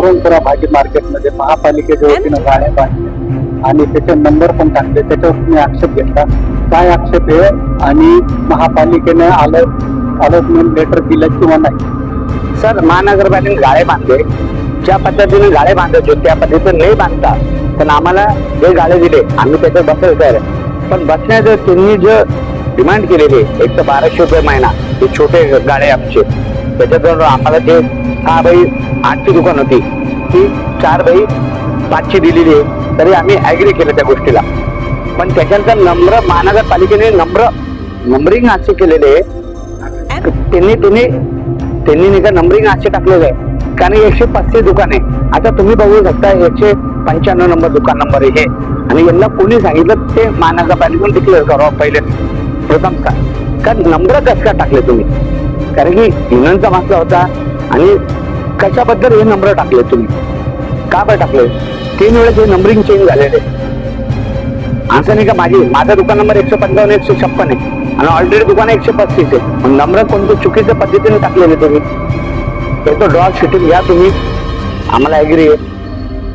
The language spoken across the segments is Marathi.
औरंगपुरा भाजी मार्केटमध्ये महापालिकेच्या वतीनं गाड्या बांधल्या आणि त्याचे नंबर पण टाकले. त्याच्यावर तुम्ही आक्षेप घेतला, काय आक्षेप आहे आणि महापालिकेने अलॉटमेंट लेटर दिलं किंवा नाही? सर, महानगरपालिकेने गाळे बांधले, ज्या पद्धतीने गाळे बांधायचे त्या पद्धतीने नाही बांधता, पण आम्हाला जे गाळे दिले आम्ही त्याच्यात बसेल सर. पण बसण्याचं त्यांनी जे डिमांड केलेली एक तर 1200 रुपये महिना, ते छोटे गाळे आमचे, त्याच्यात आम्हाला जे 6 बाई 8ची दुकान होती ती 4 बाई 5ची दिलेली आहे, तरी आम्ही ऍग्री केलं त्या गोष्टीला. पण त्याच्यानंतर नंबर महानगरपालिकेने नंबरिंग असे केलेले त्यांनी नाही का नंबरिंग असे टाकलेले आहे, कारण 135 दुकान आहे. आता तुम्ही बघू शकता 195 नंबर दुकान नंबर आहे आणि यांना कोणी सांगितलं ते महानगरपालिकेने डिक्लेअर करावं पहिले प्रथम कारण नंबर कसं काय टाकले तुम्ही? कारण की युनियनचा मागचा होता आणि कशाबद्दल हे नंबर टाकले तुम्ही, का बरं टाकले? 3 वेळेस हे नंबरिंग चेंज झालेले. असं नाही का माझा दुकान नंबर 155 156 आहे आणि ऑलरेडी दुकान 135 आहे. नंबर कोणत्या चुकीच्या पद्धतीने टाकलेले तुम्ही? त्याचं ड्रॉ शिटिंग घ्या तुम्ही, आम्हाला ऍग्री आहे.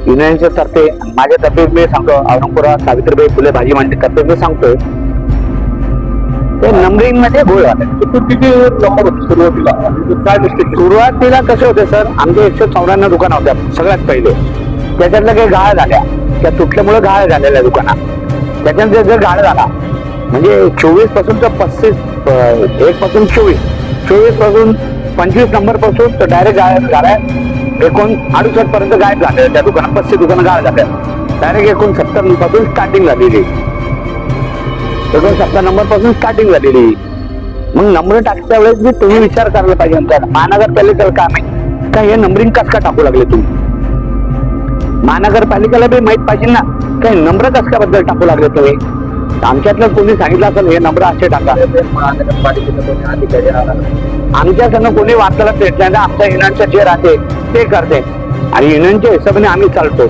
युनियनच्या तर्फे माझ्या तर्फे मी सांगतो, औरंगपुरा सावित्रीबाई फुले भाजी मंडी तर्फे मी सांगतोय ते नंबरिंग मध्ये गोळ झाले. किती नंबर होते सुरुवातीला? काय मिस्टेक? सुरुवातीला कसे होते सर, आमचे 154 दुकान होत्या सगळ्यात पहिले. त्याच्यातल्या काही गाळ झाल्या, त्या तुटल्यामुळे गाळ झालेल्या दुकानात. त्याच्यानंतर जर गाळ झाला म्हणजे 24 पासून तर 35 1 पासून 24 पासून 25 नंबर पासून तर डायरेक्ट गाळ्या 68 पर्यंत गायब झाले. त्या दुकानात 35 दुकानं गाळ झाल्या. डायरेक्ट 69 पासून स्टार्टिंग झालेली, 69 नंबर पासून स्टार्टिंग झालेली. मग नंबर टाकत्या वेळेस मी तुम्ही विचार करायला पाहिजे, महानगरपालिकेला काम आहे का हे नंबरिंग कसं का टाकू लागले तुम्ही? महानगरपालिकेला बी माहित पाहिजे ना, काही नंबर कसं का बद्दल टाकू लागले तुम्ही? आमच्यातलं कोणी सांगितलं असेल हे नंबर असे टाका. महानगरपालिकेचा कोणी अधिकारी आला? आमच्या संग कोणी वार्तालाप देत नाही ना, आमच्या युनियनचं जे राहते ते करते आणि युनियनच्या हिशोबाने आम्ही चालतो.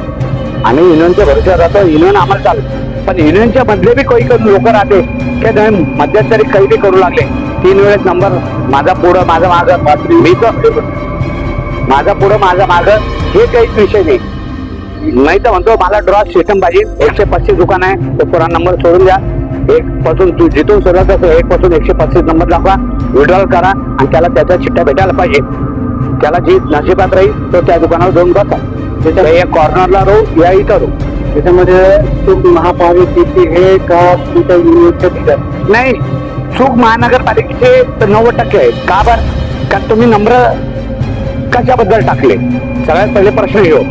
आम्ही युनियनच्या भरोश्यावर राहतो, युनियन आम्हाला चालतो. पण युनियनच्या मधले बी काही लोक राहते की मध्यंतरी काही बी करू लागले. 3 वेळेस नंबर माझा पुढं माझा मागं, मी तर माझा पुढं माझा मागं हे काहीच विषय नाही. नाही तर म्हणतो मला ड्रॉ सिस्टम पाहिजे. 135 दुकान आहे, तो पुराण नंबर सोडून द्या. 1 पासून तू जिथून सुरुवात असतो 1 पासून 135 नंबर दाखवा, विड्रॉल करा आणि त्याला त्याच्या चिठ्ठ्या भेटायला पाहिजे. त्याला जी नशिबात राहील तो त्या दुकानावर जाऊन बसा. त्याच्या या कॉर्नरला राहू या इथं राहू. त्याच्यामध्ये चूक महापालिकेची हे का तुमच्या युनियनच्या? नाही, चूक महानगरपालिकेचे तर 90% आहे. का बरं? कारण तुम्ही नंबर कशाबद्दल टाकले? सगळ्यात पहिले प्रश्न येऊ,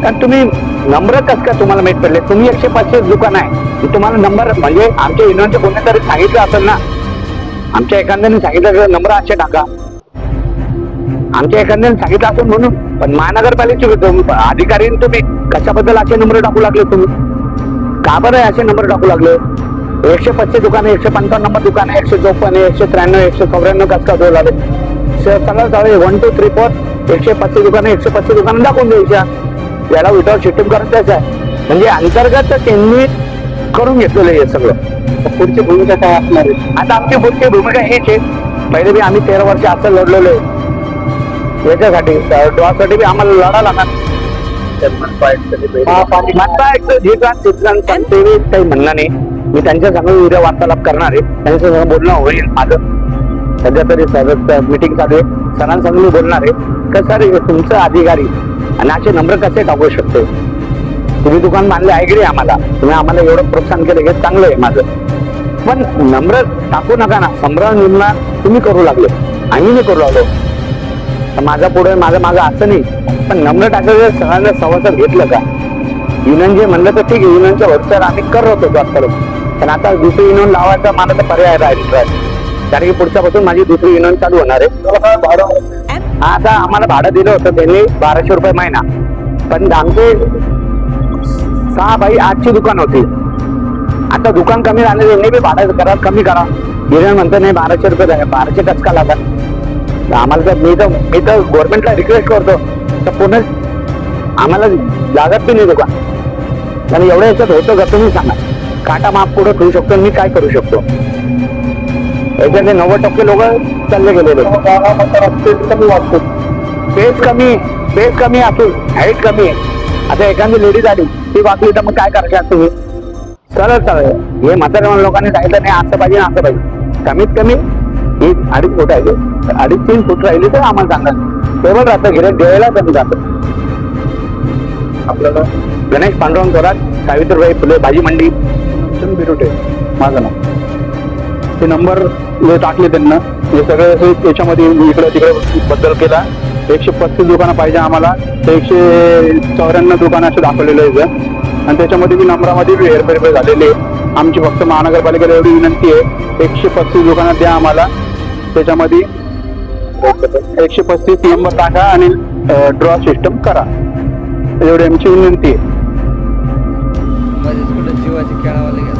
कारण तुम्ही नंबर कसं काय तुम्हाला माहित पडले? तुम्ही 135 दुकान आहे, तुम्हाला नंबर म्हणजे आमच्या युनियनचे कोणीतरी सांगितलं असेल ना, आमच्या एखाद्याने सांगितलं नंबर असे टाका, आमच्या एखाद्याने सांगितलं असेल म्हणून. पण महानगरपालिकेचे अधिकारी तुम्ही कशाबद्दल असे नंबर टाकू लागले? तुम्ही का बरं असे नंबर टाकू लागले? 135 दुकान आहे, 155 नंबर दुकान आहे, 154 193 194 कसं का दोन लागले? सगळं चालू 1 2 3 4 135 दुकान 135 दुकान दाखवून द्यायच्या. याला विदाउट शिटिंग करायचं आहे म्हणजे अंतर्गत त्यांनी करून घेतलेलं आहे सगळं. पुढची भूमिका काय असणार आहे? आता आमची पुढची भूमिका हीच आहे. पहिले बी आम्ही 13 वर्ष असं लढलेलो आहे याच्यासाठी, ड्रॉसाठी बी आम्हाला लढा लागणार. काही म्हणणं नाही, मी त्यांच्या संग उद्या वार्तालाप करणार आहे, त्यांच्या संग बोलणं होईल माझं. सध्या तरी सर मीटिंग चालू आहे, सरांसंग मी बोलणार आहे का सर तुमचं अधिकारी आणि असे नंबर कसे टाकू शकतो? तुम्ही दुकान बांधले ऐकले आम्हाला, तुम्ही आम्हाला एवढं प्रोत्साहन केलं हे चांगलं आहे माझं, पण नंबर टाकू नका ना. संभ्रम निर्माण तुम्ही करू लागले, आम्ही नाही करू लागलो. माझा पुढे माझं मागं असं नाही, पण नंबर टाकायचं सगळ्यांना सवासात घेतलं का? युनियन जे म्हणलं तर ठीक आहे, युनियनच्या वरच्यावर आम्ही करत होतो आता, पण आता दुसरी युनियन लावायचा मला तर पर्याय राहील. कारण की पुढच्यापासून माझी दुसरी युनियन चालू होणार आहे. आता आम्हाला भाडं दिलं होतं त्यांनी 1200 रुपये महिना, पण आमचे 6 बाई 8ची दुकान होती. आता दुकान कमी झाले, त्यांनी बी भाडं करा कमी करा. युनियन म्हणतो नाही 1200 रुपये द्या. 1200 कसं का लागतात आम्हाला? तर मी तर गव्हर्नमेंटला रिक्वेस्ट करतो तर पुन्हा आम्हाला लागत बी नाही दुकान. आणि एवढ्या याच्यात होतं का तुम्ही सांगा? काटा माप पुढे ठेवू शकतो, मी काय करू शकतो? याच्यातले 90% लोक चालले गेलेले. कमी वाटतो, पेज कमी स्पेस कमी असेल, हाईट कमी आहे, आता एखादी लेडीज आली ती वाकली तर मग काय करायचं तुम्ही? सरळ सरळ हे म्हाताऱ्या लोकांनी सांगितलं नाही असं पाहिजे असं पाहिजे. कमीत कमी ही 2.5 फूट आहे, 2.5-3 फूट राहिली तर आम्हाला सांगा. टेबल राहतं गिऱ्हाईक द्यायला कमी जातं. आपल्याला गणेश पांडुरंग थोरात, सावित्रीबाई फुले भाजी मंडी. बिरुटे माझं नाव. ते नंबर जे टाकले त्यांना, हे सगळं हे याच्यामध्ये इकडं तिकडं बद्दल केला. 135 दुकानं पाहिजे आम्हाला, तर 194 दुकानं असे दाखवलेले आहेत. आणि त्याच्यामध्ये बी नंबरामध्ये बी हेरफेर झालेली आहे. आमची फक्त महानगरपालिकेला एवढी विनंती आहे, 135 दुकानं द्या आम्हाला. त्याच्यामध्ये 135 नंबर टाका आणि ड्रॉ सिस्टम करा, एवढी आमची विनंती आहे. माझ्या कुठं जीवाची खेळावाले घेतला.